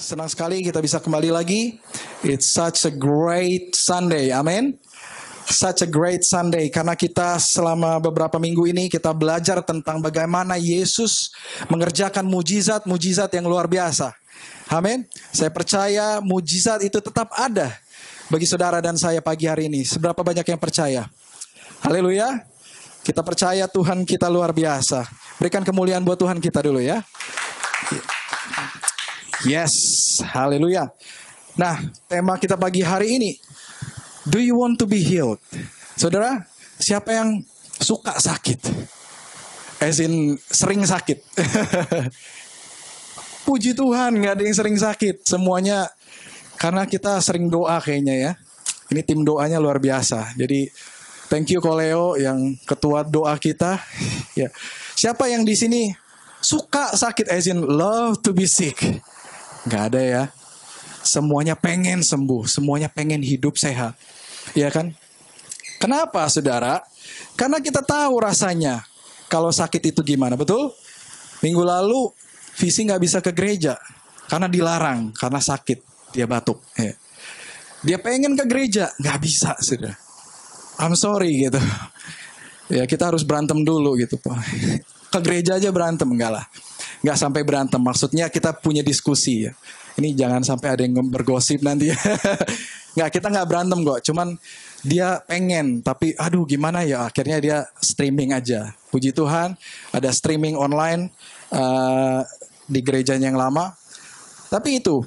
senang sekali kita bisa kembali lagi. It's such a great Sunday, amin. Such a great Sunday, karena kita selama beberapa minggu ini kita belajar tentang bagaimana Yesus mengerjakan mujizat-mujizat yang luar biasa. Amin. Saya percaya mujizat itu tetap ada bagi saudara dan saya pagi hari ini. Seberapa banyak yang percaya? Haleluya. Kita percaya Tuhan kita luar biasa. Berikan kemuliaan buat Tuhan kita dulu ya. Yes, haleluya. Nah, tema kita pagi hari ini, do you want to be healed? Saudara, siapa yang suka sakit? As in, sering sakit. Puji Tuhan, gak ada yang sering sakit. Semuanya, karena kita sering doa kayaknya ya. Ini tim doanya luar biasa. Jadi, thank you Koleo yang ketua doa kita. Ya. Siapa yang di sini suka sakit, as in love to be sick? Gak ada ya. Semuanya pengen sembuh, semuanya pengen hidup sehat. Ya kan? Kenapa saudara? Karena kita tahu rasanya kalau sakit itu gimana, betul? Minggu lalu Visi gak bisa ke gereja karena dilarang, karena sakit, dia batuk. Ya. Dia pengen ke gereja, gak bisa saudara. I'm sorry gitu. Ya kita harus berantem dulu gitu Pak. Ke gereja aja berantem, enggak lah. Nggak sampai berantem, maksudnya kita punya diskusi ya. Ini jangan sampai ada yang bergosip nanti ya. Kita nggak berantem kok, cuman dia pengen, tapi aduh gimana ya, akhirnya dia streaming aja. Puji Tuhan, ada streaming online di gerejanya yang lama. Tapi itu,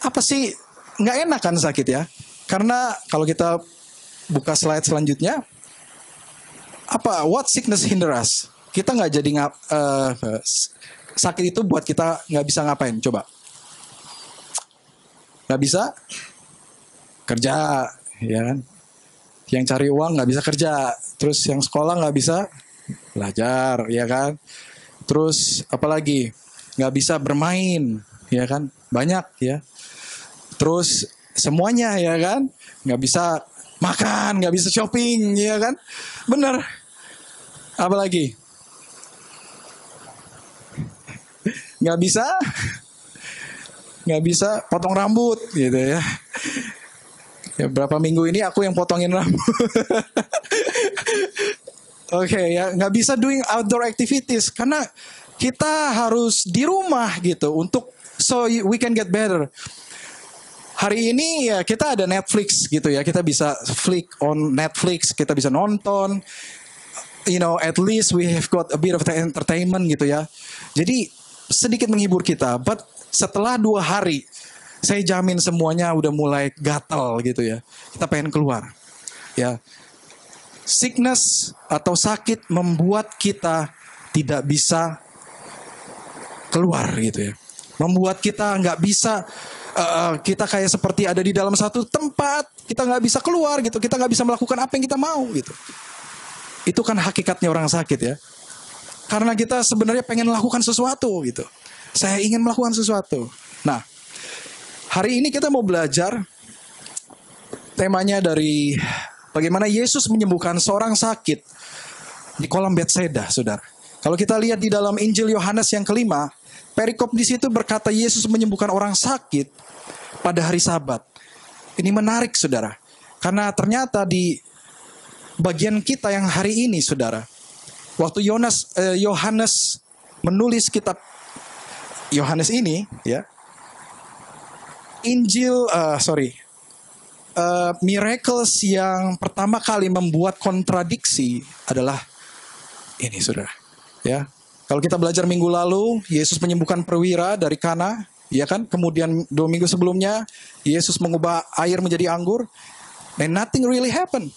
apa sih, nggak enak kan sakit ya. Karena kalau kita buka slide selanjutnya, what sickness hinder us? Kita nggak jadi sakit itu buat kita nggak bisa ngapain? Coba, nggak bisa kerja, ya kan? Yang cari uang nggak bisa kerja, terus yang sekolah nggak bisa belajar, ya kan? Terus apalagi nggak bisa bermain, ya kan? Banyak ya. Terus semuanya, ya kan? Nggak bisa makan, nggak bisa shopping, ya kan? Bener. Apalagi? Nggak bisa potong rambut gitu ya. Ya berapa minggu ini aku yang potongin rambut. Oke ya, nggak bisa doing outdoor activities karena kita harus di rumah gitu untuk so we can get better. Hari ini ya kita ada Netflix gitu ya, kita bisa flick on Netflix, kita bisa nonton. You know, at least we have got a bit of the entertainment gitu ya. Jadi sedikit menghibur kita, but setelah 2 hari, saya jamin semuanya udah mulai gatal gitu ya. Kita pengen keluar. Ya, sickness atau sakit membuat kita tidak bisa keluar gitu ya. Membuat kita nggak bisa, kita kayak seperti ada di dalam satu tempat, kita nggak bisa keluar gitu, kita nggak bisa melakukan apa yang kita mau gitu. Itu kan hakikatnya orang sakit ya. Karena kita sebenarnya pengen melakukan sesuatu gitu. Saya ingin melakukan sesuatu. Nah, hari ini kita mau belajar temanya dari bagaimana Yesus menyembuhkan seorang sakit di kolam Bethesda, saudara. Kalau kita lihat di dalam Injil Yohanes yang kelima, perikop di situ berkata Yesus menyembuhkan orang sakit pada hari Sabat. Ini menarik, saudara. Karena ternyata di bagian kita yang hari ini, saudara, waktu Yohanes menulis kitab Yohanes ini, ya, miracles yang pertama kali membuat kontradiksi adalah ini, saudara. Ya, kalau kita belajar minggu lalu, Yesus menyembuhkan perwira dari Kana, ya kan? Kemudian 2 minggu sebelumnya, Yesus mengubah air menjadi anggur, and nothing really happened.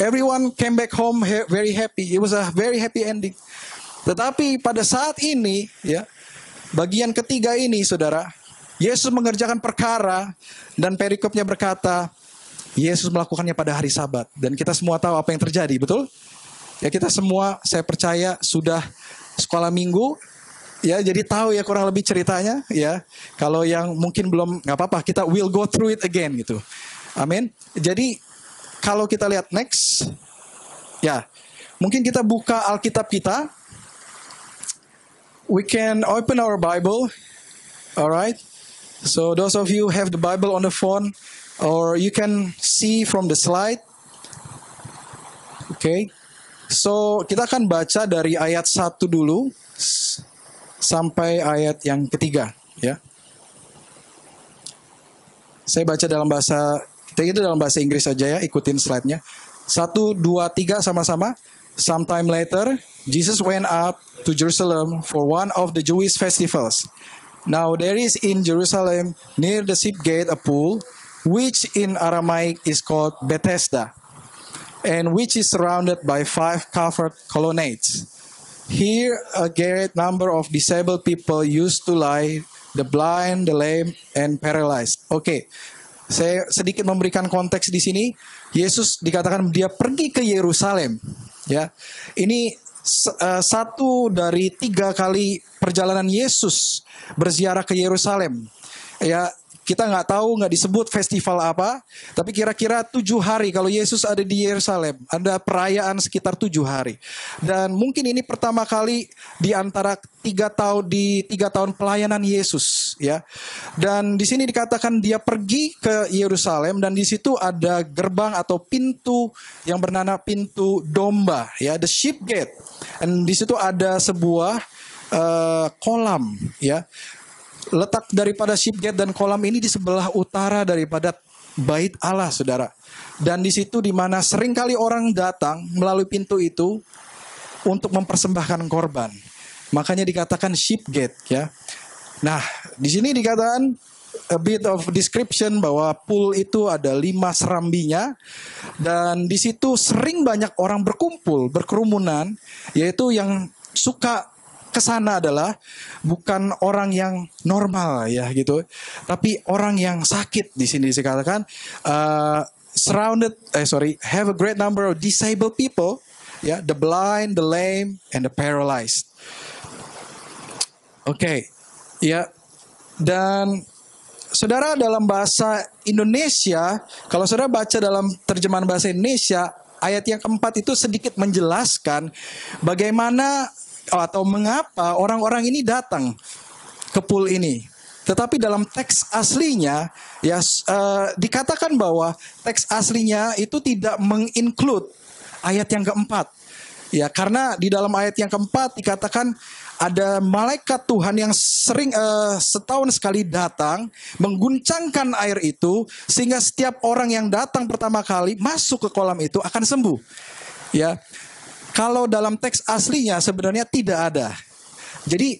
Everyone came back home very happy. It was a very happy ending. Tetapi pada saat ini, ya, bagian ketiga ini, saudara, Yesus mengerjakan perkara dan perikopnya berkata, Yesus melakukannya pada hari Sabat. Dan kita semua tahu apa yang terjadi, betul? Ya kita semua, saya percaya sudah sekolah minggu, ya jadi tahu ya kurang lebih ceritanya, ya. Kalau yang mungkin belum, nggak apa-apa, kita will go through it again gitu. Amin. Jadi kalau kita lihat next, ya mungkin kita buka Alkitab kita. We can open our Bible, alright, So those of you who have the Bible on the phone, or you can see from the slide. Okay. So kita akan baca dari ayat 1 dulu sampai ayat yang ketiga, ya. Saya baca dalam bahasa, kita itu dalam bahasa Inggris saja ya, ikutin slide-nya. 1, 2, 3 sama-sama. Sometime later, Jesus went up to Jerusalem for one of the Jewish festivals. Now there is in Jerusalem near the sheep gate a pool, which in Aramaic is called Bethesda, and which is surrounded by 5 covered colonnades. Here a great number of disabled people used to lie, the blind, the lame, and paralyzed. Oke, saya sedikit memberikan konteks di sini. Yesus dikatakan dia pergi ke Yerusalem. Ya, ini satu dari 3 kali perjalanan Yesus berziarah ke Yerusalem. Ya, kita nggak disebut festival apa, tapi kira-kira 7 hari kalau Yesus ada di Yerusalem, ada perayaan sekitar 7 hari. Dan mungkin ini pertama kali di antara 3 tahun pelayanan Yesus, ya. Dan di sini dikatakan dia pergi ke Yerusalem dan di situ ada gerbang atau pintu yang bernama pintu domba, ya, the sheep gate. Dan di situ ada sebuah kolam, ya. Letak daripada sheep gate dan kolam ini di sebelah utara daripada bait Allah, saudara. Dan di situ di mana seringkali orang datang melalui pintu itu untuk mempersembahkan korban. Makanya dikatakan sheep gate, ya. Nah, di sini dikatakan a bit of description bahwa pool itu ada 5 serambinya dan di situ sering banyak orang berkerumunan, yaitu yang suka kesana adalah bukan orang yang normal, ya, gitu, tapi orang yang sakit. Di sini dikatakan have a great number of disabled people, ya, the blind, the lame, and the paralyzed. Oke, ya. Dan saudara, dalam bahasa Indonesia, kalau saudara baca dalam terjemahan bahasa Indonesia, ayat yang keempat itu sedikit menjelaskan bagaimana atau mengapa orang-orang ini datang ke pool ini. Tetapi dalam teks aslinya, ya, dikatakan bahwa teks aslinya itu tidak menginclude ayat yang keempat. Ya, karena di dalam ayat yang keempat dikatakan ada malaikat Tuhan yang sering setahun sekali datang mengguncangkan air itu sehingga setiap orang yang datang pertama kali masuk ke kolam itu akan sembuh. Ya. Kalau dalam teks aslinya sebenarnya tidak ada. Jadi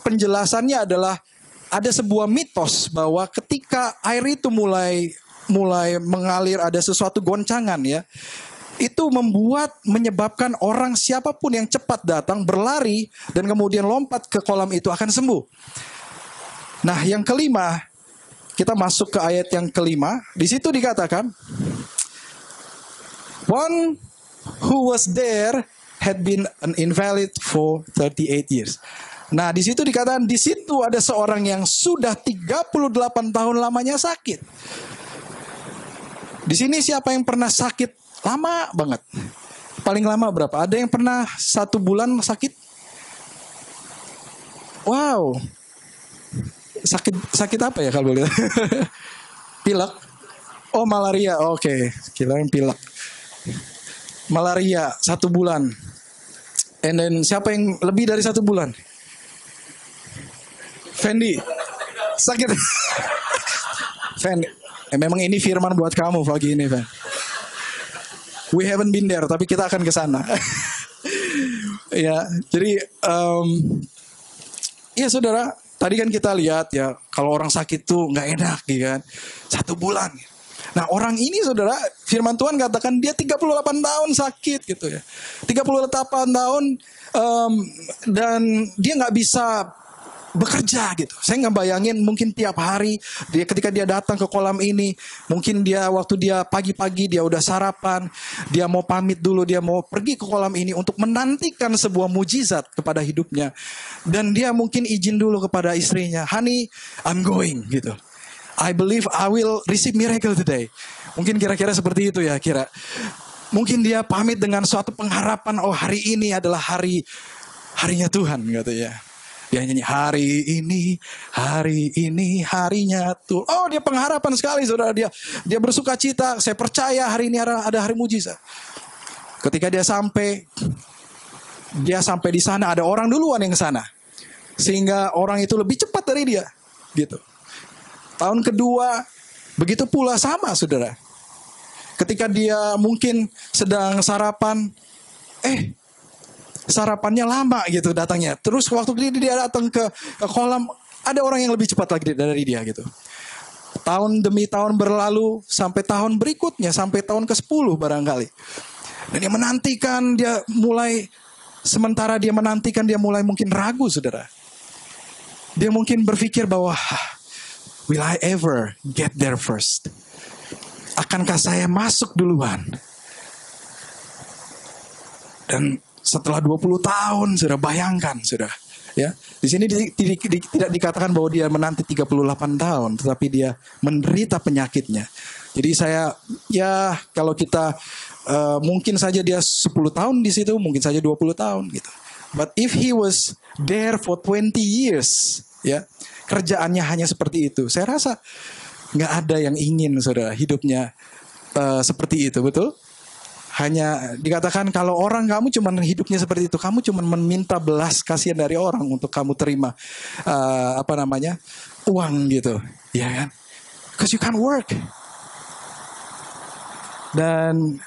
penjelasannya adalah ada sebuah mitos bahwa ketika air itu mulai mengalir, ada sesuatu goncangan, ya. Itu menyebabkan orang siapapun yang cepat datang berlari dan kemudian lompat ke kolam itu akan sembuh. Nah, yang kelima, kita masuk ke ayat yang kelima. Di situ dikatakan, one who was there had been an invalid for 38 years. Nah, di situ dikatakan di situ ada seorang yang sudah 38 tahun lamanya sakit. Di sini siapa yang pernah sakit lama banget? Paling lama berapa? Ada yang pernah 1 bulan sakit? Wow. Sakit apa ya kalau boleh? Pilek. Oh, malaria. Oke, kirain pilek. Malaria 1 bulan. And then siapa yang lebih dari 1 bulan? Fendi. Sakit. Fendi. Memang ini firman buat kamu pagi ini, Fendi. We haven't been there, tapi kita akan ke sana. Ya, jadi ya saudara, tadi kan kita lihat ya, kalau orang sakit tuh nggak enak, gitu kan. 1 bulan. Nah, orang ini saudara, firman Tuhan katakan dia 38 tahun sakit gitu ya. 38 tahun dan dia nggak bisa bekerja gitu. Saya nggak bayangin mungkin tiap hari ketika dia datang ke kolam ini, mungkin waktu dia pagi-pagi dia udah sarapan, dia mau pamit dulu, dia mau pergi ke kolam ini untuk menantikan sebuah mujizat kepada hidupnya. Dan dia mungkin izin dulu kepada istrinya, "Honey, I'm going," gitu. I believe I will receive miracle today. Mungkin kira-kira seperti itu ya, Mungkin dia pamit dengan suatu pengharapan, oh hari ini adalah harinya Tuhan gitu ya. Dia nyanyi, hari ini harinya tuh. Oh, dia pengharapan sekali, saudara. Dia bersuka cita. Saya percaya hari ini ada hari mujizat. Ketika dia sampai di sana, ada orang duluan yang ke sana. Sehingga orang itu lebih cepat dari dia. Gitu. Tahun kedua, begitu pula sama, saudara. Ketika dia mungkin sedang sarapan, sarapannya lama gitu datangnya. Terus waktu dia datang ke kolam, ada orang yang lebih cepat lagi dari dia gitu. Tahun demi tahun berlalu, sampai tahun berikutnya, sampai tahun ke-10 barangkali. Dan dia menantikan, sementara dia menantikan, dia mulai mungkin ragu, saudara. Dia mungkin berpikir bahwa, will I ever get there first? Akankah saya masuk duluan? Dan setelah 20 tahun, sudah bayangkan, sudah. Ya, di sini tidak dikatakan bahwa dia menanti 38 tahun, tetapi dia menderita penyakitnya. Jadi kalau kita mungkin saja dia 10 tahun di situ, mungkin saja 20 tahun gitu. But if he was there for 20 years, ya, kerjaannya hanya seperti itu. Saya rasa nggak ada yang ingin, saudara, hidupnya seperti itu, betul? Hanya dikatakan kalau kamu cuma hidupnya seperti itu, kamu cuma meminta belas kasihan dari orang untuk kamu terima uang gitu, ya kan? Because you can't work. Dan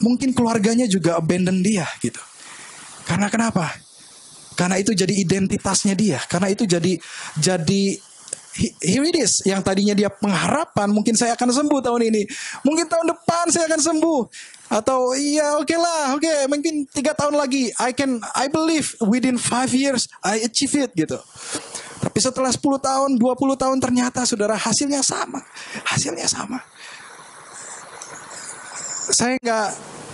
mungkin keluarganya juga abandon dia gitu. Karena kenapa? Karena itu jadi identitasnya dia. Karena itu jadi here it is, yang tadinya dia pengharapan, mungkin saya akan sembuh tahun ini, mungkin tahun depan saya akan sembuh, atau mungkin 3 tahun lagi, I believe within 5 years I achieve it gitu. Tapi setelah 10 tahun, 20 tahun ternyata, saudara, hasilnya sama. Saya nggak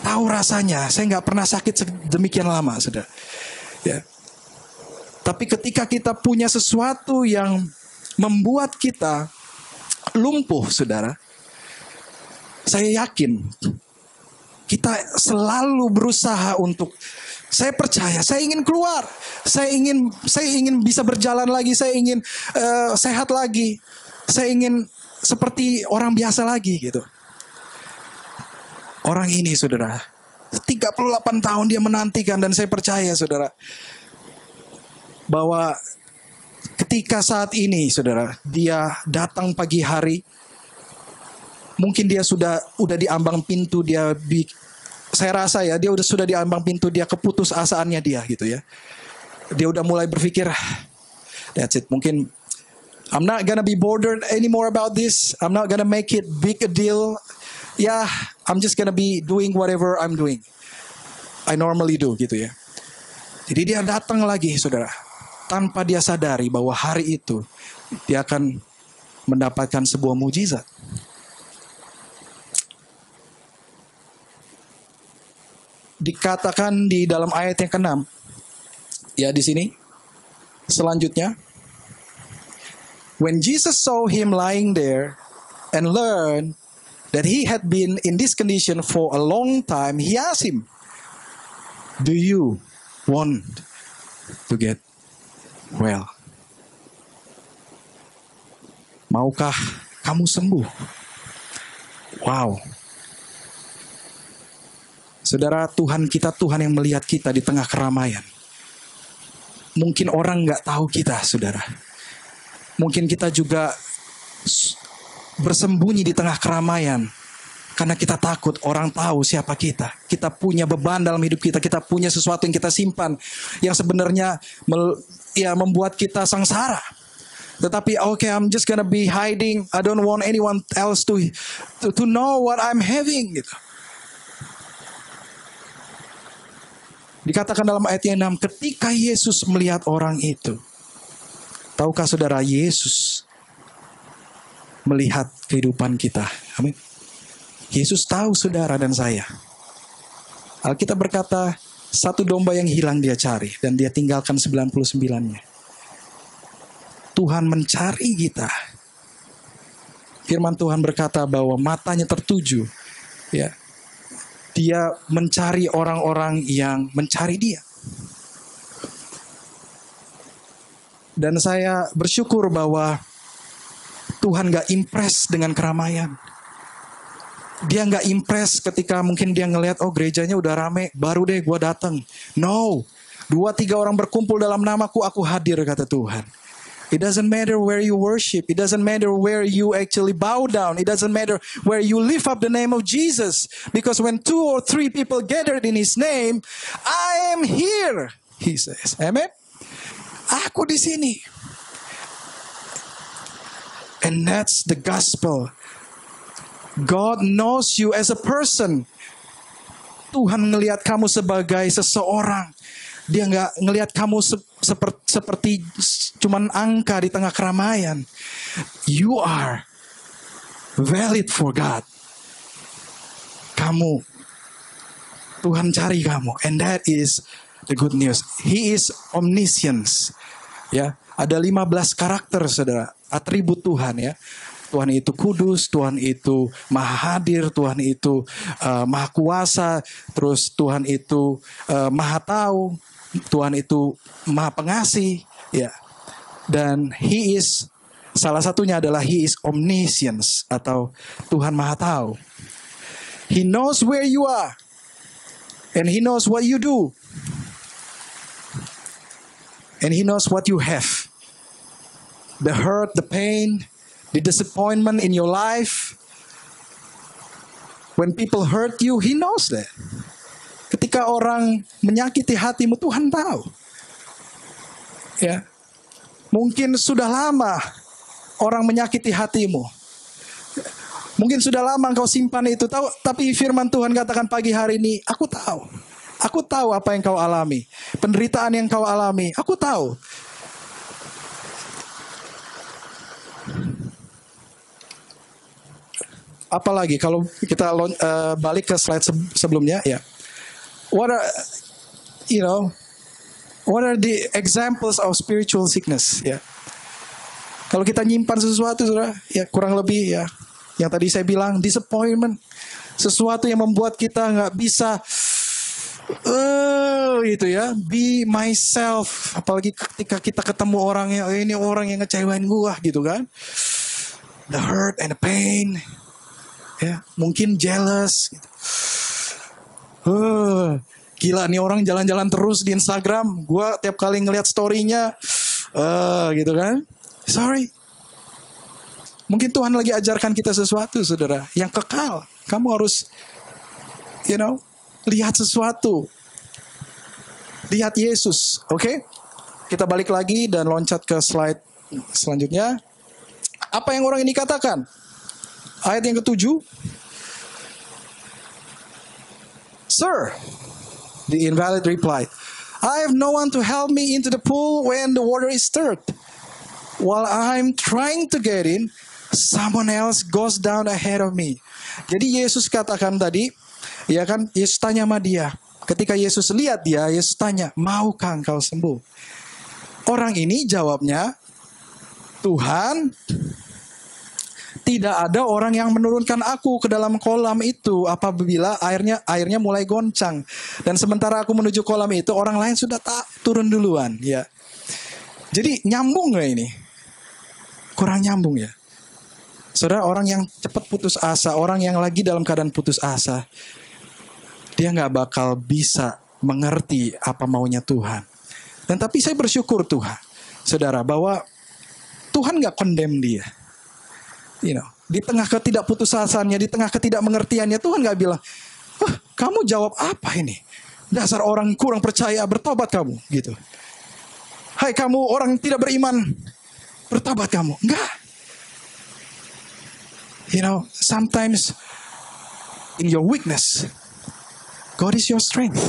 tahu rasanya, saya nggak pernah sakit demikian lama, saudara. Ya. Tapi ketika kita punya sesuatu yang membuat kita lumpuh, saudara, saya yakin kita selalu berusaha untuk, saya percaya, saya ingin keluar, saya ingin bisa berjalan lagi, saya ingin sehat lagi, saya ingin seperti orang biasa lagi gitu. Orang ini, saudara, 38 tahun dia menantikan, dan saya percaya, saudara, bahwa ketika saat ini, saudara, dia datang pagi hari, mungkin dia udah di ambang pintu, saya rasa ya, dia sudah di ambang pintu, dia keputusasaannya dia gitu ya. Dia udah mulai berpikir, that's it, mungkin I'm not gonna be bothered anymore about this, I'm not gonna make it big a deal. Ya, I'm just gonna be doing whatever I'm doing, I normally do gitu ya. Jadi dia datang lagi, saudara, tanpa dia sadari bahwa hari itu dia akan mendapatkan sebuah mujizat. Dikatakan di dalam ayat yang ke-6, ya di sini, selanjutnya, when Jesus saw him lying there and learned that he had been in this condition for a long time, he asked him, do you want to get well? Maukah kamu sembuh? Wow. Saudara, Tuhan kita, Tuhan yang melihat kita di tengah keramaian. Mungkin orang gak tahu kita, saudara. Mungkin kita juga bersembunyi di tengah keramaian karena kita takut orang tahu siapa kita. Kita punya beban dalam hidup kita. Kita punya sesuatu yang kita simpan, yang sebenarnya membuat kita sengsara. Tetapi I'm just gonna be hiding. I don't want anyone else to know what I'm having gitu. Dikatakan dalam ayat yang 6, ketika Yesus melihat orang itu, tahukah saudara, Yesus melihat kehidupan kita. Amin. Yesus tahu saudara dan saya. Alkitab berkata, satu domba yang hilang dia cari, dan dia tinggalkan 99-nya. Tuhan mencari kita. Firman Tuhan berkata bahwa matanya tertuju, ya. Dia mencari orang-orang yang mencari dia. Dan saya bersyukur bahwa Tuhan gak impress dengan keramaian. Dia gak impress ketika mungkin dia ngelihat, oh gerejanya udah rame, baru deh gue datang. No, 2-3 orang berkumpul dalam namaku, aku hadir, kata Tuhan. It doesn't matter where you worship. It doesn't matter where you actually bow down. It doesn't matter where you lift up the name of Jesus. Because when 2 or 3 people gathered in His name, I am here, He says. Amen? Aku di sini. And that's the gospel. God knows you as a person. Tuhan ngelihat kamu sebagai seseorang. Dia nggak ngelihat kamu seperti cuman angka di tengah keramaian. You are valid for God. Kamu, Tuhan cari kamu. And that is the good news. He is omniscience. Ya, ada 15 karakter, saudara, atribut Tuhan, ya. Tuhan itu kudus, Tuhan itu maha hadir, Tuhan itu maha kuasa, terus Tuhan itu maha tahu, Tuhan itu maha pengasih, ya. Dan He is, salah satunya adalah He is omniscience, atau Tuhan maha tahu. He knows where you are, and He knows what you do, and He knows what you have. The hurt, the pain, the disappointment in your life. When people hurt you, He knows that. Ketika orang menyakiti hatimu, Tuhan tahu. Ya, mungkin sudah lama orang menyakiti hatimu. Mungkin sudah lama engkau simpan itu, tahu. Tapi firman Tuhan katakan pagi hari ini, aku tahu. Aku tahu apa yang kau alami, penderitaan yang kau alami. Aku tahu. Apalagi kalau kita balik ke slide sebelumnya, ya. What are the examples of spiritual sickness, ya? Kalau kita nyimpan sesuatu, saudara, ya kurang lebih, ya, yang tadi saya bilang, disappointment, sesuatu yang membuat kita nggak bisa, gitu ya, be myself. Apalagi ketika kita ketemu orang yang ini orang yang ngecewain gua, gitu kan? The hurt and the pain. Ya, mungkin jealous gitu. Gila nih orang jalan-jalan terus di Instagram. Gua tiap kali ngelihat story-nya gitu kan. Sorry. Mungkin Tuhan lagi ajarkan kita sesuatu, saudara, yang kekal. Kamu harus lihat sesuatu. Lihat Yesus, oke? Kita balik lagi dan loncat ke slide selanjutnya. Apa yang orang ini katakan? Ayat yang ke-7. Sir, the invalid replied, I have no one to help me into the pool when the water is stirred. While I'm trying to get in, someone else goes down ahead of me. Jadi Yesus katakan tadi, ya kan, Yesus tanya sama dia. Ketika Yesus lihat dia, Yesus tanya, maukah engkau sembuh? Orang ini jawabnya, Tuhan, tidak ada orang yang menurunkan aku ke dalam kolam itu apabila airnya mulai goncang. Dan sementara aku menuju kolam itu, orang lain sudah tak turun duluan. Ya. Jadi nyambung gak ini? Kurang nyambung ya. Saudara, orang yang cepat putus asa, orang yang lagi dalam keadaan putus asa, dia gak bakal bisa mengerti apa maunya Tuhan. Dan tapi saya bersyukur Tuhan, saudara, bahwa Tuhan gak condemn dia. Di tengah ketidakputusasannya, di tengah ketidakmengertiannya, Tuhan gak bilang, kamu jawab apa ini? Dasar orang kurang percaya, bertobat kamu, gitu. Hai kamu orang tidak beriman, bertobat kamu. Enggak. Sometimes in your weakness, God is your strength.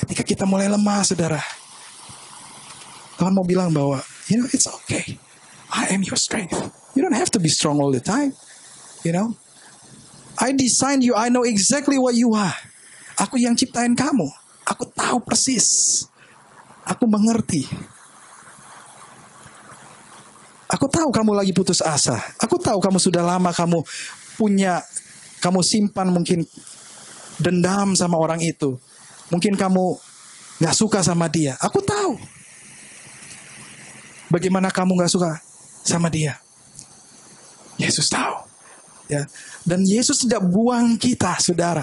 Ketika kita mulai lemah, saudara, Tuhan mau bilang bahwa, it's okay. I am your strength. You don't have to be strong all the time. I designed you. I know exactly what you are. Aku yang ciptain kamu. Aku tahu persis. Aku mengerti. Aku tahu kamu lagi putus asa. Aku tahu kamu sudah lama kamu simpan mungkin dendam sama orang itu. Mungkin kamu gak suka sama dia. Aku tahu. Bagaimana kamu gak suka sama dia? Yesus tahu. Ya. Dan Yesus tidak buang kita, saudara.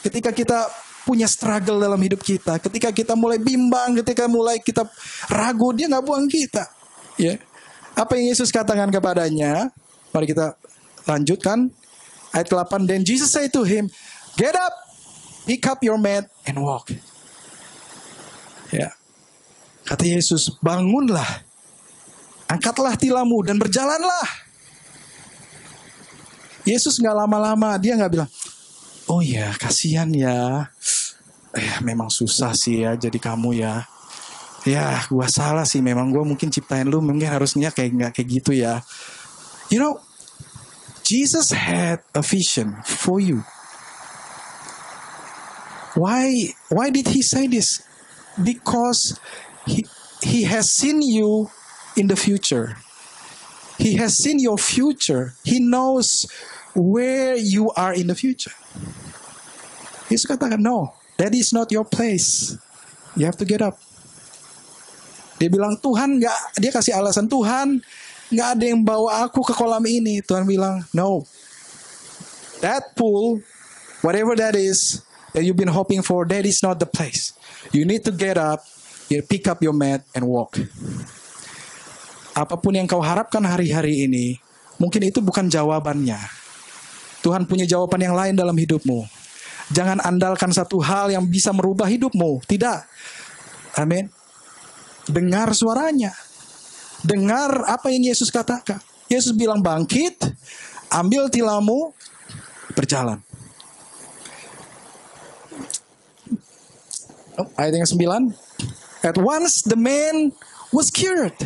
Ketika kita punya struggle dalam hidup kita, ketika kita mulai bimbang, ketika mulai kita ragu, dia gak buang kita. Ya. Apa yang Yesus katakan kepadanya? Mari kita lanjutkan. Ayat 8. Then Jesus said to him, "Get up, pick up your mat and walk." Ya. Kata Yesus, bangunlah, angkatlah tilammu dan berjalanlah. Yesus gak lama-lama, dia gak bilang, oh ya kasihan ya, memang susah sih ya jadi kamu ya. Ya gua salah sih, memang gua mungkin ciptain lu, mungkin harusnya gak kayak gitu ya. You know, Jesus had a vision for you. Why did he say this? Because he has seen you in the future. He has seen your future. He knows where you are in the future. Yesus katakan, no, that is not your place. You have to get up. Dia bilang, Tuhan dia kasih alasan, Tuhan nggak ada yang bawa aku ke kolam ini. Tuhan bilang, no, that pool, whatever that is that you've been hoping for, that is not the place. You need to get up, you pick up your mat and walk. Apapun yang kau harapkan hari-hari ini, mungkin itu bukan jawabannya. Tuhan punya jawaban yang lain dalam hidupmu. Jangan andalkan satu hal yang bisa merubah hidupmu. Tidak. Amin. Dengar suaranya. Dengar apa yang Yesus katakan. Yesus bilang bangkit, ambil tilammu, berjalan. Ayat yang 9. At once the man was cured.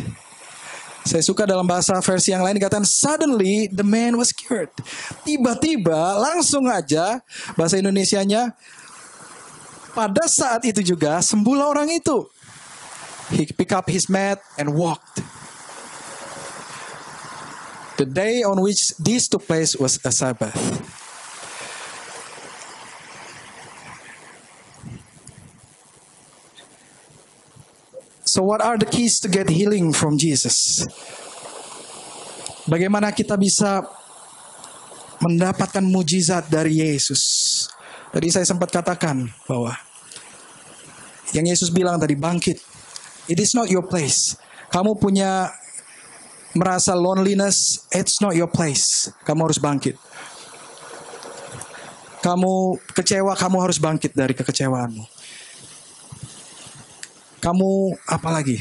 Saya suka dalam bahasa versi yang lain dikatakan suddenly the man was cured. Tiba-tiba langsung aja bahasa Indonesianya pada saat itu juga sembuhlah orang itu. He pick up his mat and walked. The day on which this took place was a Sabbath. So what are the keys to get healing from Jesus? Bagaimana kita bisa mendapatkan mujizat dari Yesus? Tadi saya sempat katakan bahwa yang Yesus bilang tadi, bangkit. It is not your place. Kamu punya merasa loneliness, it's not your place. Kamu harus bangkit. Kamu kecewa, kamu harus bangkit dari kekecewaanmu. Kamu apalagi?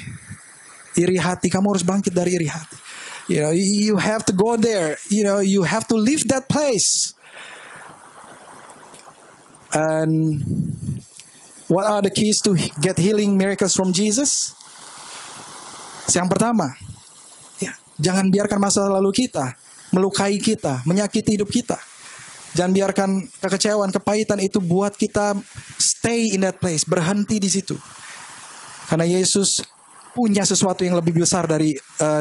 Iri hati, kamu harus bangkit dari iri hati. You know, you have to go there. You know, you have to leave that place. And what are the keys to get healing miracles from Jesus? Yang pertama, ya, jangan biarkan masa lalu kita melukai kita, menyakiti hidup kita. Jangan biarkan kekecewaan, kepahitan itu buat kita stay in that place, berhenti di situ. Karena Yesus punya sesuatu yang lebih besar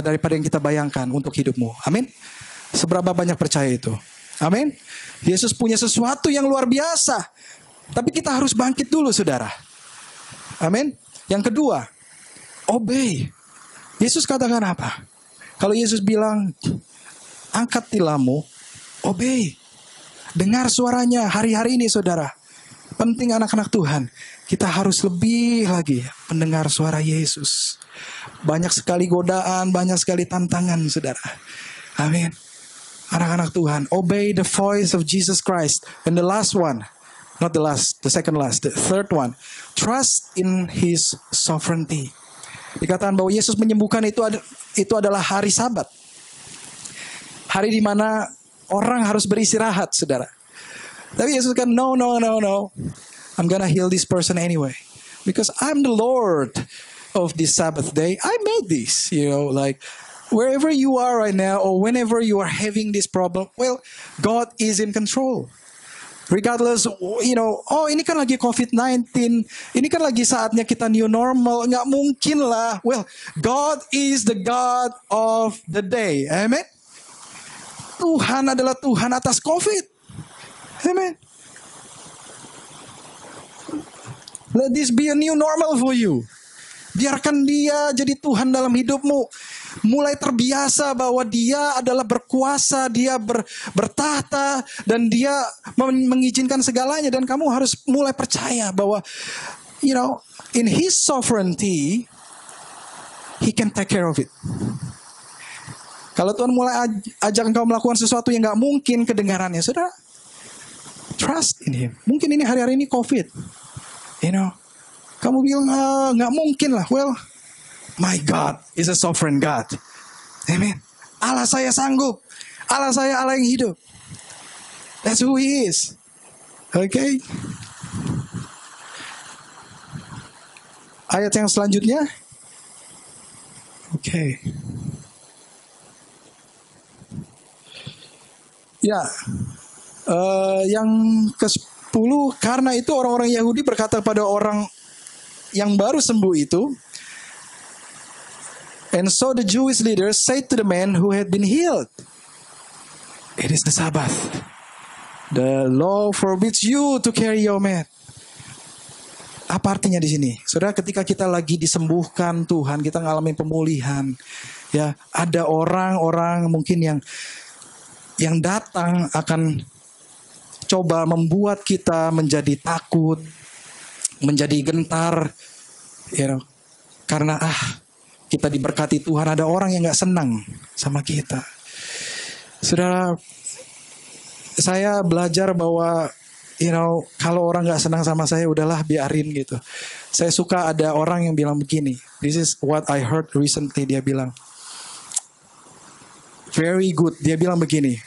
daripada yang kita bayangkan untuk hidupmu. Amin. Seberapa banyak percaya itu? Amin. Yesus punya sesuatu yang luar biasa. Tapi kita harus bangkit dulu, saudara. Amin. Yang kedua, obey. Yesus katakan apa? Kalau Yesus bilang, angkat tilammu, obey. Dengar suaranya hari-hari ini, saudara. Penting anak-anak Tuhan, kita harus lebih lagi mendengar suara Yesus. Banyak sekali godaan, banyak sekali tantangan, saudara. Amin. Anak-anak Tuhan, obey the voice of Jesus Christ. And the last one, not the last, the second last, the third one, trust in His sovereignty. Dikatakan bahwa Yesus menyembuhkan itu adalah hari Sabat. Hari di mana orang harus beristirahat, saudara. Tapi Yesus kan, no. I'm gonna heal this person anyway. Because I'm the Lord of this Sabbath day. I made this, you know, like wherever you are right now or whenever you are having this problem, well, God is in control. Regardless, you know, oh ini kan lagi COVID-19, ini kan lagi saatnya kita new normal, nggak mungkin lah. Well, God is the God of the day. Amen. Tuhan adalah Tuhan atas COVID. Amen. Let this be a new normal for you. Biarkan dia jadi Tuhan dalam hidupmu. Mulai terbiasa bahwa dia adalah berkuasa, dia bertahta, dan dia mengizinkan segalanya. Dan kamu harus mulai percaya bahwa, in His sovereignty, He can take care of it. Kalau Tuhan mulai ajak engkau melakukan sesuatu yang gak mungkin kedengarannya, saudara, trust in Him. Mungkin ini hari-hari ini COVID. Kamu bilang, gak mungkin lah. Well, my God is a sovereign God. Amen. Allah saya sanggup. Allah saya Allah yang hidup. That's who He is. Okay. Ayat yang selanjutnya. Okay. Ya, yang ke-10, karena itu orang-orang Yahudi berkata pada orang yang baru sembuh itu, and so the Jewish leaders said to the man who had been healed, it is the Sabbath. The law forbids you to carry your mat. Apa artinya di sini? Saudara, ketika kita lagi disembuhkan Tuhan, kita ngalamin pemulihan, ya, ada orang-orang mungkin yang datang akan coba membuat kita menjadi takut, menjadi gentar, karena kita diberkati Tuhan, ada orang yang gak senang sama kita. Saudara, saya belajar bahwa kalau orang gak senang sama saya, udahlah biarin gitu. Saya suka ada orang yang bilang begini, this is what I heard recently, dia bilang, very good. Dia bilang begini,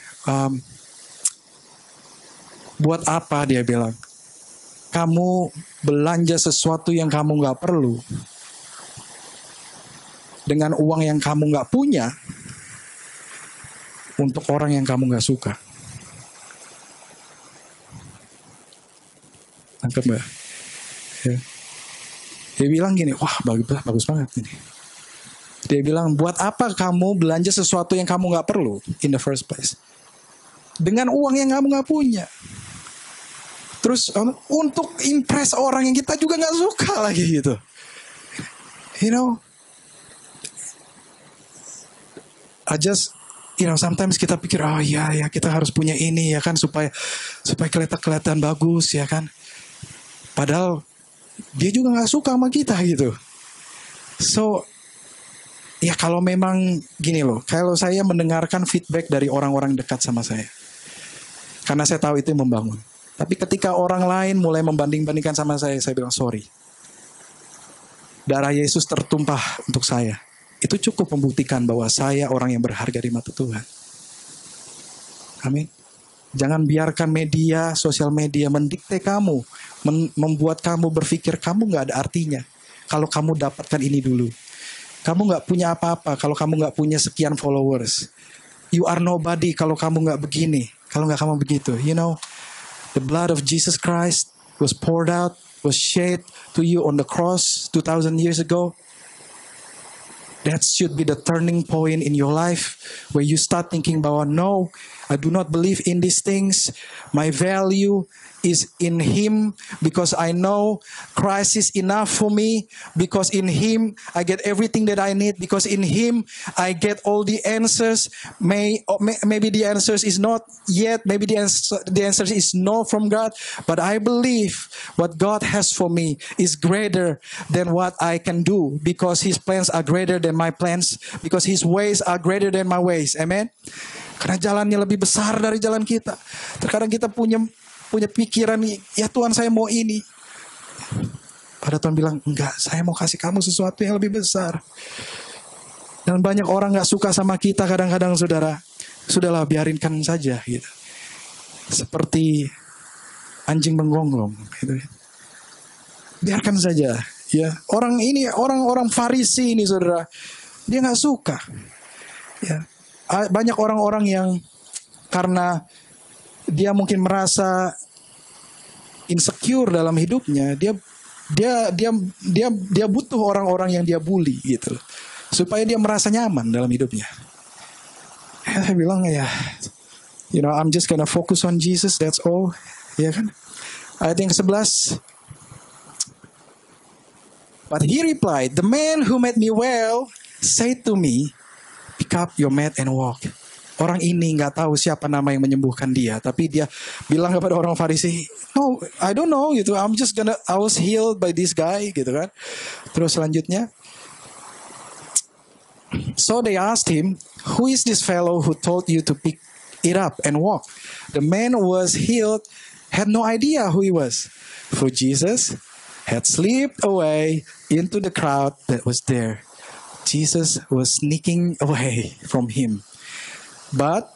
buat apa, dia bilang, kamu belanja sesuatu yang kamu gak perlu dengan uang yang kamu gak punya untuk orang yang kamu gak suka. Tangkap gak? Ya. Dia bilang gini, wah bagus banget ini. Dia bilang, buat apa kamu belanja sesuatu yang kamu gak perlu in the first place dengan uang yang kamu gak punya. Terus untuk impress orang yang kita juga gak suka lagi gitu. I just, sometimes kita pikir, oh ya kita harus punya ini ya kan, supaya kelihatan bagus ya kan. Padahal dia juga gak suka sama kita gitu. So, ya kalau memang gini loh, kalau saya mendengarkan feedback dari orang-orang dekat sama saya, karena saya tahu itu yang membangun. Tapi ketika orang lain mulai membanding-bandingkan sama saya bilang sorry. Darah Yesus tertumpah untuk saya. Itu cukup membuktikan bahwa saya orang yang berharga di mata Tuhan. Amin. Jangan biarkan media, sosial media mendikte kamu, membuat kamu berpikir kamu gak ada artinya kalau kamu dapatkan ini dulu. Kamu gak punya apa-apa kalau kamu gak punya sekian followers. You are nobody kalau kamu gak begini, kalau gak kamu begitu. The blood of Jesus Christ was poured out, was shed to you on the cross 2,000 years ago. That should be the turning point in your life where you start thinking about, no, I do not believe in these things. My value is in Him because I know Christ is enough for me, because in Him I get everything that I need, because in Him I get all the answers. Maybe the answers is not yet, maybe the answer is no from God, but I believe what God has for me is greater than what I can do, because His plans are greater than my plans, because His ways are greater than my ways. Amen. Karena jalannya lebih besar dari jalan kita. Terkadang kita punya pikiran, ya Tuhan saya mau ini. Pada Tuhan bilang, enggak, saya mau kasih kamu sesuatu yang lebih besar. Dan banyak orang gak suka sama kita kadang-kadang, saudara. Sudahlah, biarinkan saja gitu. Seperti anjing menggonggong gitu. Biarkan saja ya. Orang-orang Farisi ini, saudara, dia gak suka. Ya. Banyak orang-orang yang karena dia mungkin merasa insecure dalam hidupnya, dia butuh orang-orang yang dia bully gitu, supaya dia merasa nyaman dalam hidupnya. Saya bilang ya, I'm just gonna focus on Jesus, that's all, ya kan? Ayat yang ke-11. But he replied, the man who made me well said to me, pick up your mat and walk. Orang ini nggak tahu siapa nama yang menyembuhkan dia, tapi dia bilang kepada orang Farisi, no, I don't know gitu. I was healed by this guy gitu kan. Terus selanjutnya, so they asked him, who is this fellow who told you to pick it up and walk? The man who was healed had no idea who he was, for Jesus had slipped away into the crowd that was there. Jesus was sneaking away from him. But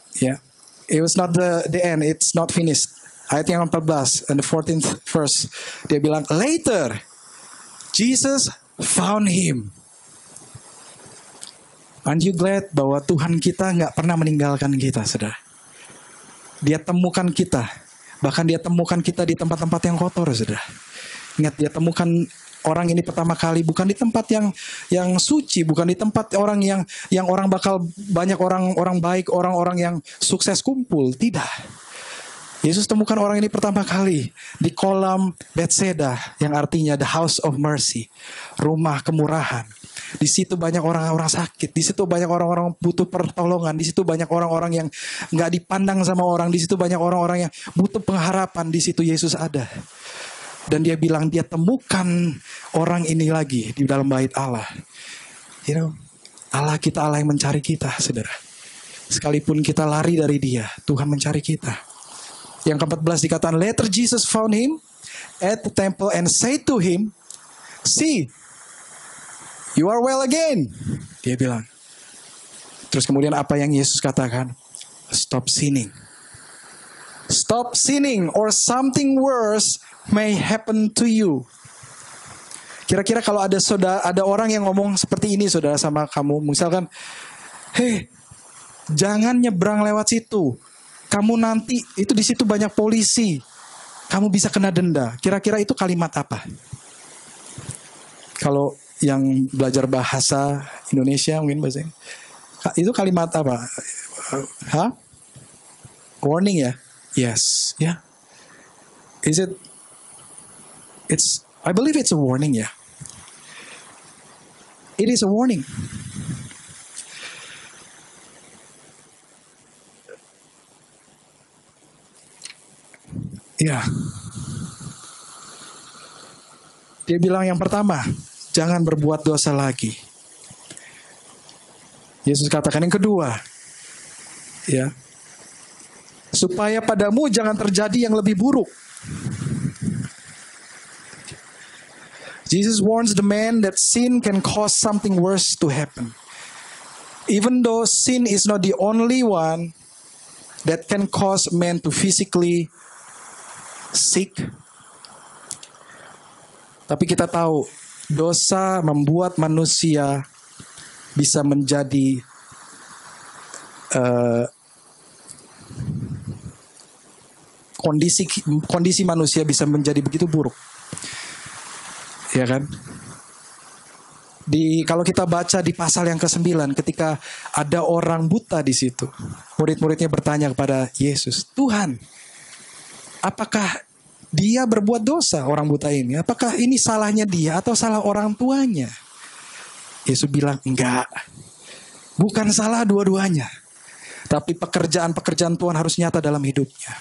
it was not the end. It's not finished. Ayat yang 14 and the 14th verse, dia bilang, later Jesus found him. Aren't you glad bahwa Tuhan kita nggak pernah meninggalkan kita, saudara? Dia temukan kita, bahkan dia temukan kita di tempat-tempat yang kotor, saudara. Ingat, dia temukan orang ini pertama kali bukan di tempat yang suci, bukan di tempat orang yang orang bakal banyak orang baik, orang-orang yang sukses kumpul. Tidak. Yesus temukan orang ini pertama kali di kolam Bethesda, yang artinya the house of mercy, rumah kemurahan. Di situ banyak orang-orang sakit, di situ banyak orang-orang butuh pertolongan, di situ banyak orang-orang yang nggak dipandang sama orang, di situ banyak orang-orang yang butuh pengharapan. Di situ Yesus ada. Dan dia bilang dia temukan orang ini lagi di dalam bait Allah. Allah kita Allah yang mencari kita, saudara. Sekalipun kita lari dari dia, Tuhan mencari kita. Yang ke-14 dikatakan, later Jesus found him at the temple and said to him, see, you are well again. Dia bilang. Terus kemudian apa yang Yesus katakan? Stop sinning. Stop sinning or something worse may happen to you. Kira-kira kalau ada orang yang ngomong seperti ini, saudara, sama kamu, misalkan, hey, jangan nyebrang lewat situ. Kamu nanti itu di situ banyak polisi. Kamu bisa kena denda. Kira-kira itu kalimat apa? Kalau yang belajar bahasa Indonesia mungkin bahasa itu kalimat apa? Hah? Warning ya? Yes, ya. Yeah. I believe it's a warning, yeah. It is a warning. Ya. Dia bilang yang pertama, jangan berbuat dosa lagi. Yesus katakan yang kedua, ya. Supaya padamu jangan terjadi yang lebih buruk. Jesus warns the man that sin can cause something worse to happen. Even though sin is not the only one that can cause man to physically sick. Tapi kita tahu dosa membuat manusia bisa menjadi kondisi manusia bisa menjadi begitu buruk. Ya kan? Kalau kita baca di pasal yang ke-9, ketika ada orang buta di situ, murid-muridnya bertanya kepada Yesus, Tuhan, apakah dia berbuat dosa, orang buta ini? Apakah ini salahnya dia atau salah orang tuanya? Yesus bilang, enggak. Bukan salah dua-duanya. Tapi pekerjaan-pekerjaan Tuhan harus nyata dalam hidupnya.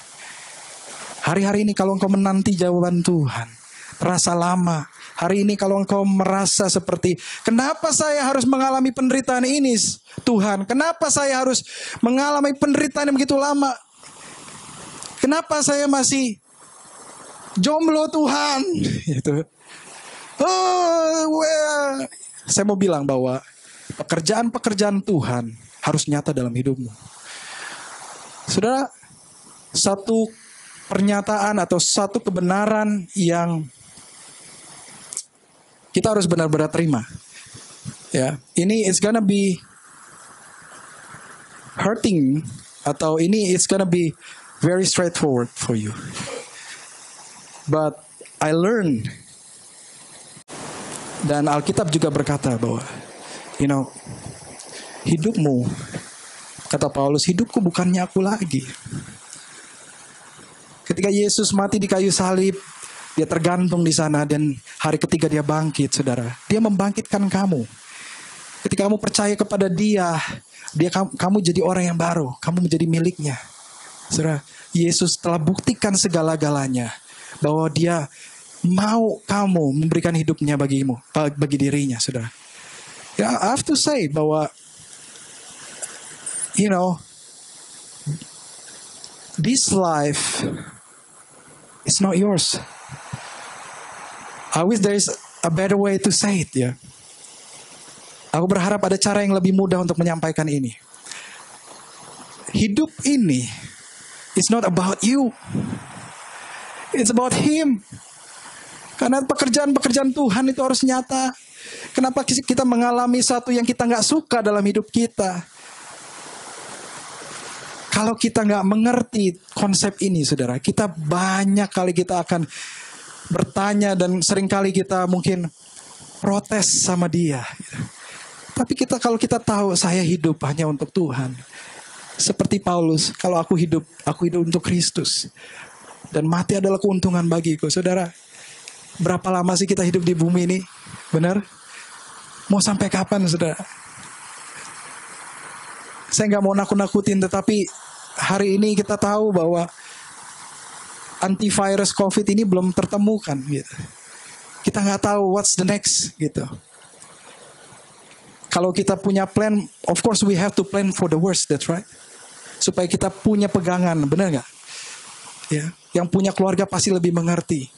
Hari-hari ini kalau engkau menanti jawaban Tuhan, terasa lama. Hari ini kalau engkau merasa seperti, kenapa saya harus mengalami penderitaan ini, Tuhan? Kenapa saya harus mengalami penderitaan yang begitu lama? Kenapa saya masih jomblo, Tuhan? Gitu. Saya mau bilang bahwa pekerjaan-pekerjaan Tuhan harus nyata dalam hidupmu. Saudara, satu pernyataan atau satu kebenaran yang kita harus benar-benar terima. Ya, ini it's gonna be hurting atau ini it's gonna be very straightforward for you. But I learned, dan Alkitab juga berkata bahwa hidupmu, kata Paulus, hidupku bukannya aku lagi. Ketika Yesus mati di kayu salib, Dia tergantung di sana dan hari ketiga dia bangkit, saudara. Dia membangkitkan kamu. Ketika kamu percaya kepada dia, kamu jadi orang yang baru. Kamu menjadi miliknya. Saudara, Yesus telah buktikan segala-galanya bahwa dia mau kamu memberikan hidupnya bagi dirinya, saudara. Ya, I have to say bahwa, this life is not yours. I wish there is a better way to say it, ya. Aku berharap ada cara yang lebih mudah untuk menyampaikan ini. Hidup ini is not about you. It's about Him. Karena pekerjaan-pekerjaan Tuhan itu harus nyata. Kenapa kita mengalami satu yang kita nggak suka dalam hidup kita? Kalau kita nggak mengerti konsep ini, saudara, kita banyak kali kita akan bertanya dan seringkali kita mungkin protes sama dia. Tapi kalau kita tahu saya hidup hanya untuk Tuhan. Seperti Paulus, kalau aku hidup untuk Kristus. Dan mati adalah keuntungan bagiku. Saudara, berapa lama sih kita hidup di bumi ini? Benar? Mau sampai kapan, saudara? Saya nggak mau nakut-nakutin, tetapi hari ini kita tahu bahwa antivirus COVID ini belum tertemukan. Gitu. Kita nggak tahu what's the next, gitu. Kalau kita punya plan, of course we have to plan for the worst, that's right. Supaya kita punya pegangan, benar nggak? Ya, yang punya keluarga pasti lebih mengerti.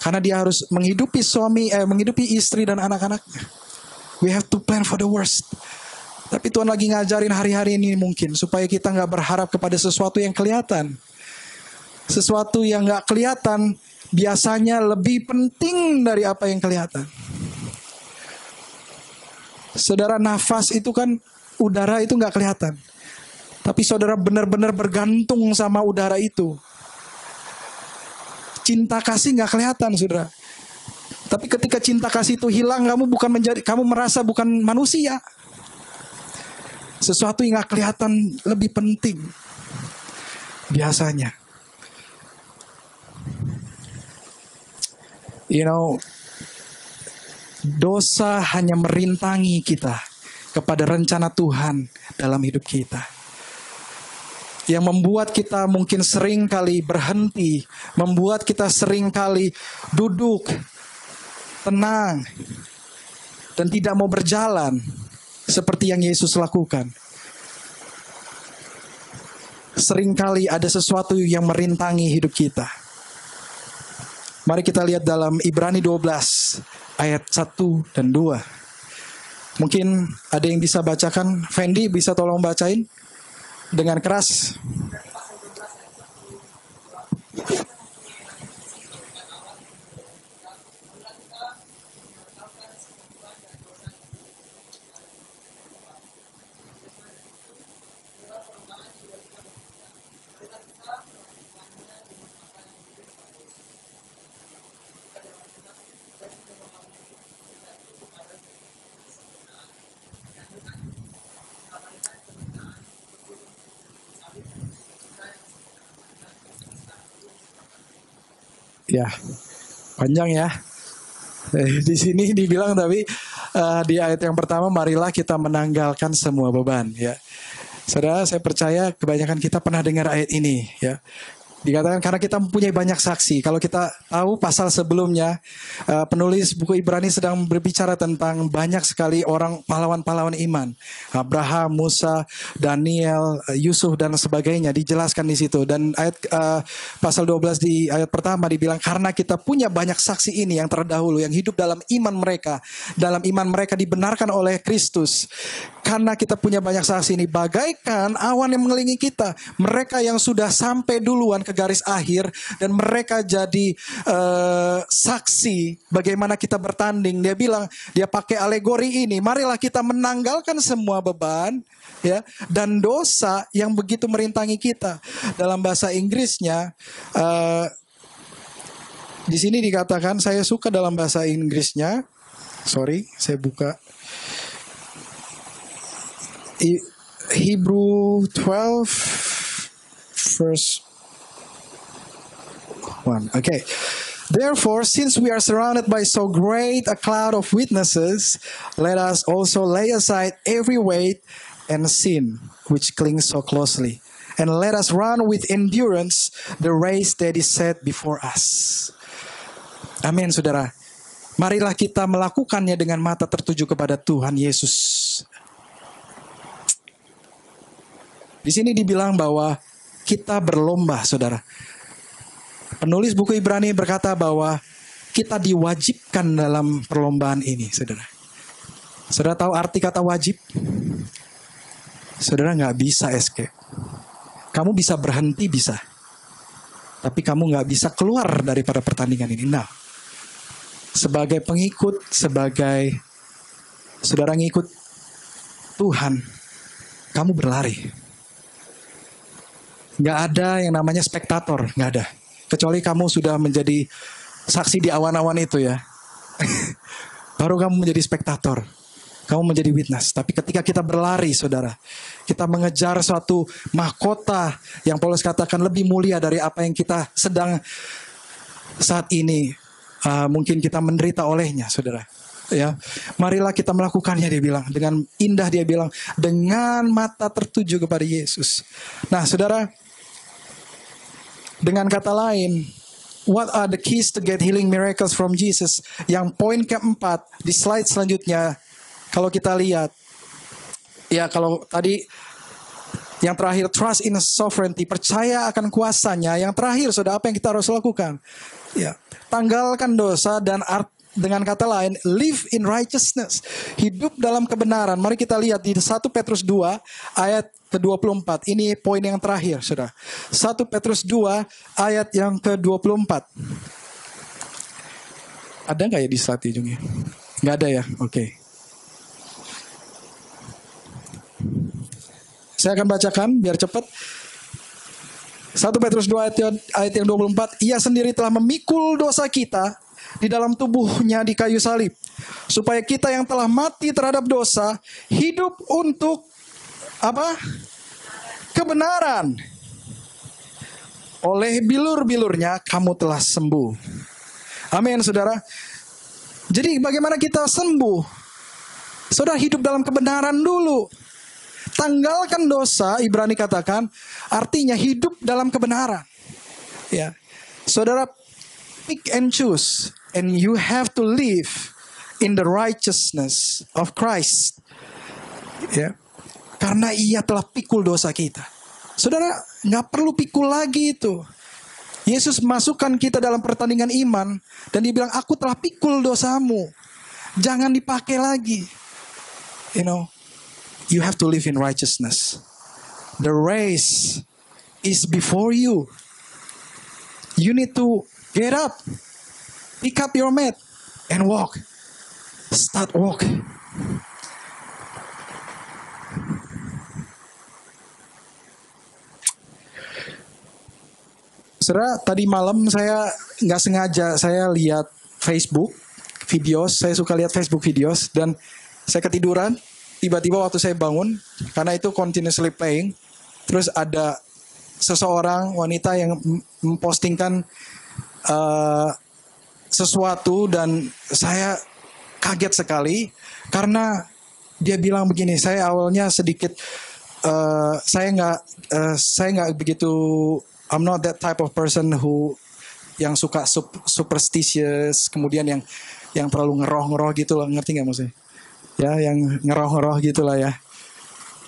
Karena dia harus menghidupi menghidupi istri dan anak-anaknya. We have to plan for the worst. Tapi Tuhan lagi ngajarin hari-hari ini mungkin supaya kita nggak berharap kepada sesuatu yang kelihatan. Sesuatu yang nggak kelihatan biasanya lebih penting dari apa yang kelihatan. Saudara, nafas itu kan udara itu nggak kelihatan. Tapi saudara benar-benar bergantung sama udara itu. Cinta kasih nggak kelihatan, saudara. Tapi ketika cinta kasih itu hilang, kamu merasa bukan manusia. Sesuatu yang nggak kelihatan lebih penting. Biasanya. Dosa hanya merintangi kita kepada rencana Tuhan dalam hidup kita. Yang membuat kita mungkin sering kali berhenti, membuat kita sering kali duduk, tenang, dan tidak mau berjalan seperti yang Yesus lakukan. Seringkali ada sesuatu yang merintangi hidup kita. Mari kita lihat dalam Ibrani 12 ayat 1 dan 2. Mungkin ada yang bisa bacakan. Fendi bisa tolong bacain dengan keras. Ya, panjang ya. Di sini dibilang tapi di ayat yang pertama, marilah kita menanggalkan semua beban. Ya, saudara, saya percaya kebanyakan kita pernah dengar ayat ini. Ya, dikatakan karena kita mempunyai banyak saksi. Kalau kita tahu pasal sebelumnya, penulis buku Ibrani sedang berbicara tentang banyak sekali orang pahlawan-pahlawan iman. Abraham, Musa, Daniel, Yusuf dan sebagainya dijelaskan di situ. Dan ayat pasal 12 di ayat pertama dibilang karena kita punya banyak saksi ini yang terdahulu yang hidup dalam iman mereka. Dalam iman mereka dibenarkan oleh Kristus. Karena kita punya banyak saksi ini bagaikan awan yang mengelilingi kita. Mereka yang sudah sampai duluan ke garis akhir dan mereka jadi saksi bagaimana kita bertanding. Dia bilang, dia pakai alegori ini, marilah kita menanggalkan semua beban ya dan dosa yang begitu merintangi kita. Dalam bahasa Inggrisnya di sini dikatakan, saya suka dalam bahasa Inggrisnya. Sorry, saya buka Hebrew 12 verse 1. Okay. Therefore, since we are surrounded by so great a cloud of witnesses, let us also lay aside every weight and sin which clings so closely. And let us run with endurance the race that is set before us. Amin, saudara. Marilah kita melakukannya dengan mata tertuju kepada Tuhan Yesus. Di sini dibilang bahwa kita berlomba, saudara. Penulis buku Ibrani berkata bahwa kita diwajibkan dalam perlombaan ini, saudara. Saudara tahu arti kata wajib? Saudara nggak bisa escape. Kamu bisa berhenti, bisa. Tapi kamu nggak bisa keluar daripada pertandingan ini. Nah, sebagai pengikut, sebagai saudara ngikut Tuhan, kamu berlari. Nggak ada yang namanya spektator, nggak ada. Kecuali kamu sudah menjadi saksi di awan-awan itu ya. Baru kamu menjadi spektator. Kamu menjadi witness. Tapi ketika kita berlari, saudara, kita mengejar suatu mahkota yang Paulus katakan lebih mulia dari apa yang kita sedang saat ini mungkin kita menderita olehnya, saudara. Ya, marilah kita melakukannya, dia bilang. Dengan indah dia bilang, dengan mata tertuju kepada Yesus. Nah, saudara, dengan kata lain, what are the keys to get healing miracles from Jesus? Yang poin keempat di slide selanjutnya, kalau kita lihat, ya kalau tadi yang terakhir trust in sovereignty, percaya akan kuasanya. Yang terakhir, saudara, apa yang kita harus lakukan? Ya, tanggalkan dosa dan dengan kata lain, live in righteousness. Hidup dalam kebenaran. Mari kita lihat di 1 Petrus 2 ayat ke-24. Ini poin yang terakhir, saudara. 1 Petrus 2 ayat yang ke-24. Ada nggak ya di slide ujungnya? Nggak ada ya? Oke. Saya akan bacakan biar cepat. 1 Petrus 2 ayat yang 24. Ia sendiri telah memikul dosa kita di dalam tubuhnya di kayu salib, supaya kita yang telah mati terhadap dosa hidup untuk apa? Kebenaran. Oleh bilur-bilurnya kamu telah sembuh. Amin, saudara. Jadi bagaimana kita sembuh? Saudara, hidup dalam kebenaran dulu. Tanggalkan dosa, Ibrani katakan, artinya hidup dalam kebenaran. Ya, saudara, pick and choose, and you have to live in the righteousness of Christ. Ya, karena Ia telah pikul dosa kita. Saudara, nggak perlu pikul lagi itu. Yesus masukkan kita dalam pertandingan iman dan Dia bilang, aku telah pikul dosamu. Jangan dipakai lagi. You know, you have to live in righteousness. The race is before you. You need to get up, pick up your mat, and walk. Start walking. Saudara, tadi malam saya nggak sengaja saya lihat Facebook videos. Saya suka lihat Facebook videos dan saya ketiduran. Tiba-tiba waktu saya bangun, karena itu continuously playing, terus ada seseorang wanita yang mempostingkan sesuatu dan saya kaget sekali karena dia bilang begini. Saya awalnya sedikit saya nggak begitu, I'm not that type of person who yang suka superstitious, kemudian yang terlalu ngeroh gitu loh, ngerti nggak maksudnya? Ya, yang ngeroh gitu lah ya.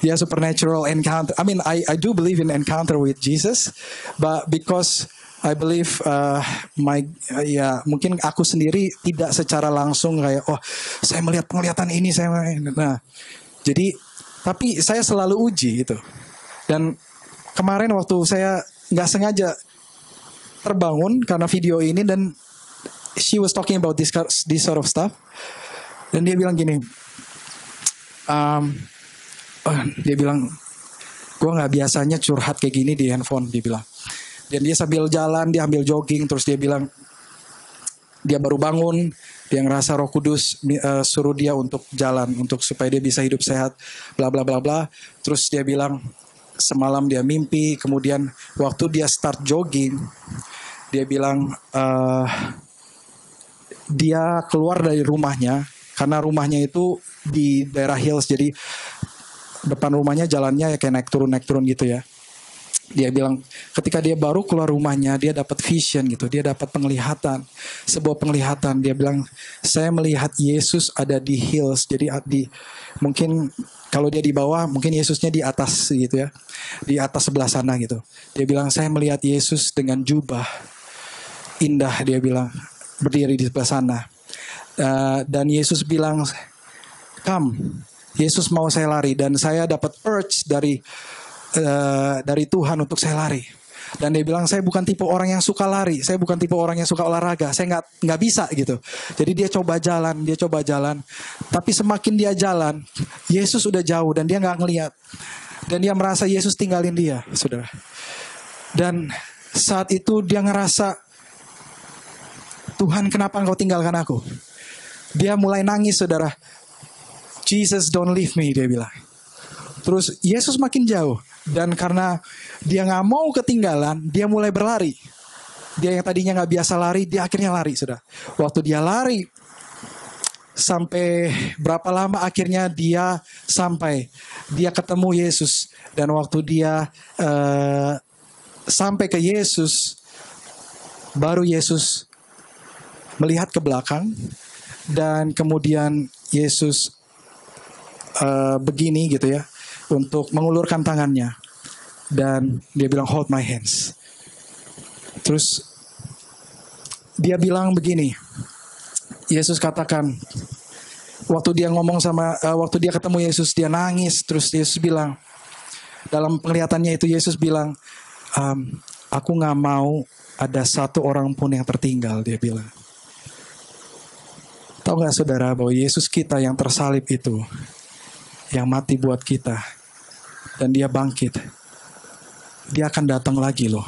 Ya, supernatural encounter. I mean, I do believe in encounter with Jesus, but because I believe mungkin aku sendiri tidak secara langsung kayak saya melihat penglihatan ini jadi tapi saya selalu uji itu. Dan kemarin waktu saya nggak sengaja terbangun karena video ini dan she was talking about this sort of stuff dan dia bilang gini, dia bilang, gue nggak biasanya curhat kayak gini di handphone, dia bilang. Dan dia sambil jalan, dia ambil jogging, terus dia bilang, dia baru bangun, dia ngerasa Roh Kudus suruh dia untuk jalan, untuk supaya dia bisa hidup sehat, bla bla bla bla. Terus dia bilang, semalam dia mimpi, kemudian waktu dia start jogging, dia bilang, dia keluar dari rumahnya, karena rumahnya itu di daerah hills, jadi depan rumahnya jalannya ya kayak naik turun gitu ya. Dia bilang ketika dia baru keluar rumahnya, dia dapat vision gitu, dia dapat penglihatan, sebuah penglihatan. Dia bilang, saya melihat Yesus ada di hills, jadi mungkin kalau dia di bawah, mungkin Yesusnya di atas gitu ya, di atas sebelah sana gitu. Dia bilang, saya melihat Yesus dengan jubah indah, dia bilang, berdiri di sebelah sana. Dan Yesus bilang, come, Yesus mau saya lari, dan saya dapat urge dari Tuhan untuk saya lari. Dan dia bilang, saya bukan tipe orang yang suka lari, saya bukan tipe orang yang suka olahraga, saya nggak bisa gitu. Jadi dia coba jalan, tapi semakin dia jalan, Yesus udah jauh dan dia nggak ngelihat, dan dia merasa Yesus tinggalin dia, saudara. Dan saat itu dia ngerasa, Tuhan, kenapa engkau tinggalkan aku? Dia mulai nangis, saudara. Jesus, don't leave me, dia bilang. Terus Yesus makin jauh. Dan karena dia gak mau ketinggalan, dia mulai berlari. Dia yang tadinya gak biasa lari, dia akhirnya lari, saudara. Waktu dia lari, sampai berapa lama akhirnya dia sampai. Dia ketemu Yesus. Dan waktu dia sampai ke Yesus, baru Yesus melihat ke belakang. Dan kemudian Yesus begini gitu ya, untuk mengulurkan tangannya, dan dia bilang, hold my hands. Terus dia bilang begini, Yesus katakan, waktu dia ngomong waktu dia ketemu Yesus, dia nangis. Terus Yesus bilang, dalam penglihatannya itu Yesus bilang, aku gak mau ada satu orang pun yang tertinggal, dia bilang. Tahu gak saudara bahwa Yesus kita yang tersalib itu, yang mati buat kita, dan dia bangkit, dia akan datang lagi loh.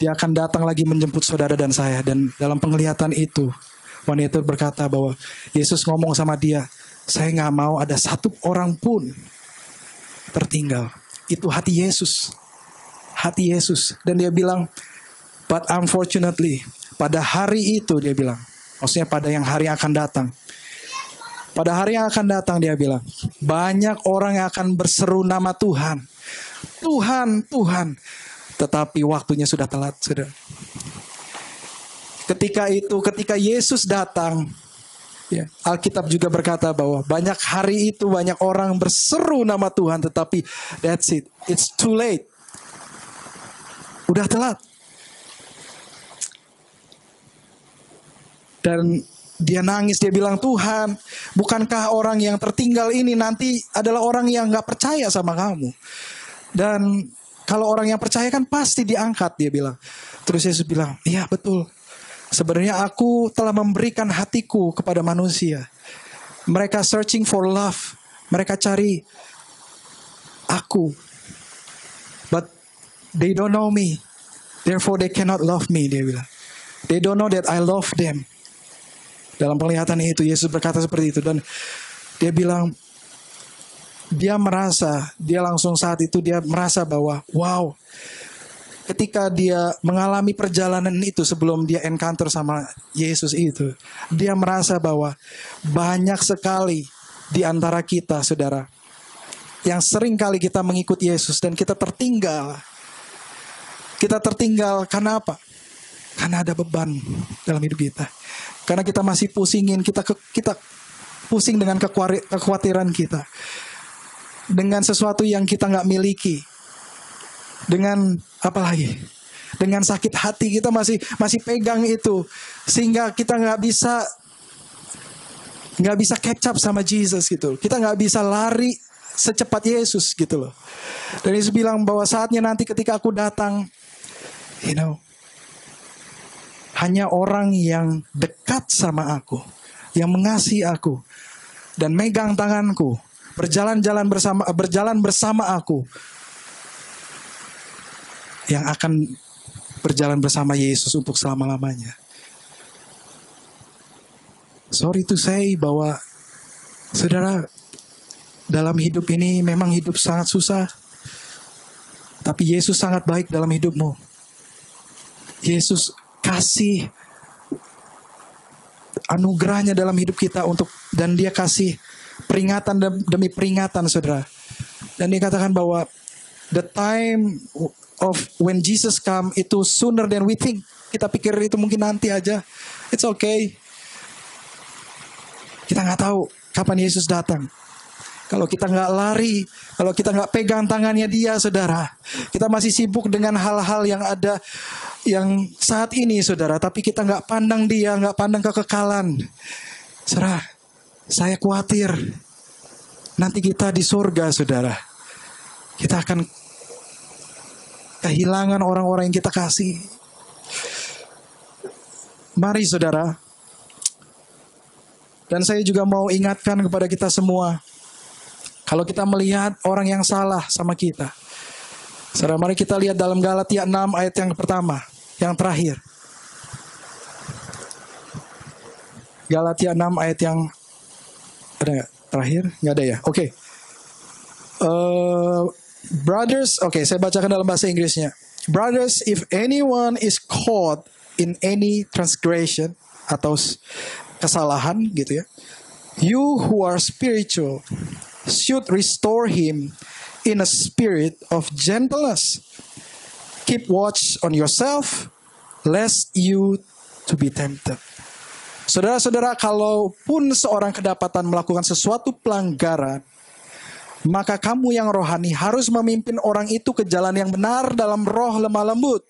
Dia akan datang lagi menjemput saudara dan saya. Dan dalam penglihatan itu, wanita berkata bahwa Yesus ngomong sama dia, saya gak mau ada satu orang pun tertinggal. Itu hati Yesus. Hati Yesus. Dan dia bilang, but unfortunately, pada hari itu dia bilang, maksudnya pada yang hari yang akan datang, pada hari yang akan datang dia bilang, banyak orang yang akan berseru nama Tuhan. Tuhan, Tuhan. Tetapi waktunya sudah telat, saudara. Ketika Yesus datang, ya, Alkitab juga berkata bahwa banyak hari itu banyak orang berseru nama Tuhan, tetapi that's it. It's too late. Udah telat. Dan dia nangis, dia bilang, Tuhan, bukankah orang yang tertinggal ini nanti adalah orang yang gak percaya sama kamu? Dan kalau orang yang percaya kan pasti diangkat, dia bilang. Terus Yesus bilang, iya betul. Sebenarnya aku telah memberikan hatiku kepada manusia. Mereka searching for love. Mereka cari aku. But they don't know me. Therefore they cannot love me, dia bilang. They don't know that I love them. Dalam penglihatan itu Yesus berkata seperti itu. Dan dia bilang, dia langsung saat itu dia merasa bahwa wow, ketika dia mengalami perjalanan itu sebelum dia encounter sama Yesus itu, dia merasa bahwa banyak sekali di antara kita, saudara, yang sering kali kita mengikuti Yesus dan kita tertinggal. Kita tertinggal karena apa? Karena ada beban dalam hidup kita. Karena kita masih pusingin, kita pusing dengan kekhawatiran kita, dengan sesuatu yang kita nggak miliki, dengan apa lagi? Dengan sakit hati kita masih pegang itu, sehingga kita nggak bisa catch up sama Jesus gitu. Kita nggak bisa lari secepat Yesus gitu loh. Dan Yesus bilang bahwa saatnya nanti ketika aku datang, hanya orang yang dekat sama aku, yang mengasihi aku, dan megang tanganku, berjalan bersama aku, yang akan berjalan bersama Yesus untuk selama-lamanya. Sorry to say bahwa, saudara, dalam hidup ini memang hidup sangat susah, tapi Yesus sangat baik dalam hidupmu. Yesus kasih anugerahnya dalam hidup kita dan dia kasih peringatan demi peringatan, saudara. Dan dia katakan bahwa the time of when Jesus come itu sooner than we think. Kita pikir itu mungkin nanti aja. It's okay. Kita nggak tahu kapan Yesus datang. Kalau kita nggak lari, kalau kita nggak pegang tangannya dia, saudara, kita masih sibuk dengan hal-hal yang ada yang saat ini, saudara. Tapi kita nggak pandang dia, nggak pandang kekekalan. Saudara, saya khawatir nanti kita di surga, saudara, kita akan kehilangan orang-orang yang kita kasih. Mari, saudara. Dan saya juga mau ingatkan kepada kita semua. Kalau kita melihat orang yang salah sama kita. Saudara, mari kita lihat dalam Galatia 6 ayat yang pertama. Yang terakhir. Galatia 6 ayat yang... Ada nggak? Terakhir? Nggak ada ya? Oke. Brothers, saya bacakan dalam bahasa Inggrisnya. Brothers, if anyone is caught in any transgression atau kesalahan gitu ya. You who are spiritual should restore him in a spirit of gentleness. Keep watch on yourself, lest you to be tempted. Saudara-saudara, kalaupun seorang kedapatan melakukan sesuatu pelanggaran, maka kamu yang rohani harus memimpin orang itu ke jalan yang benar dalam roh lemah lembut,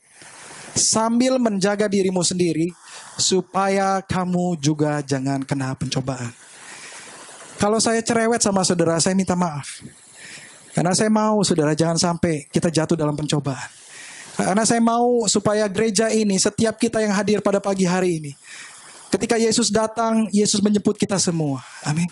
sambil menjaga dirimu sendiri, supaya kamu juga jangan kena pencobaan. Kalau saya cerewet sama saudara, saya minta maaf. Karena saya mau, saudara, jangan sampai kita jatuh dalam pencobaan. Karena saya mau supaya gereja ini, setiap kita yang hadir pada pagi hari ini, ketika Yesus datang, Yesus menjemput kita semua. Amin.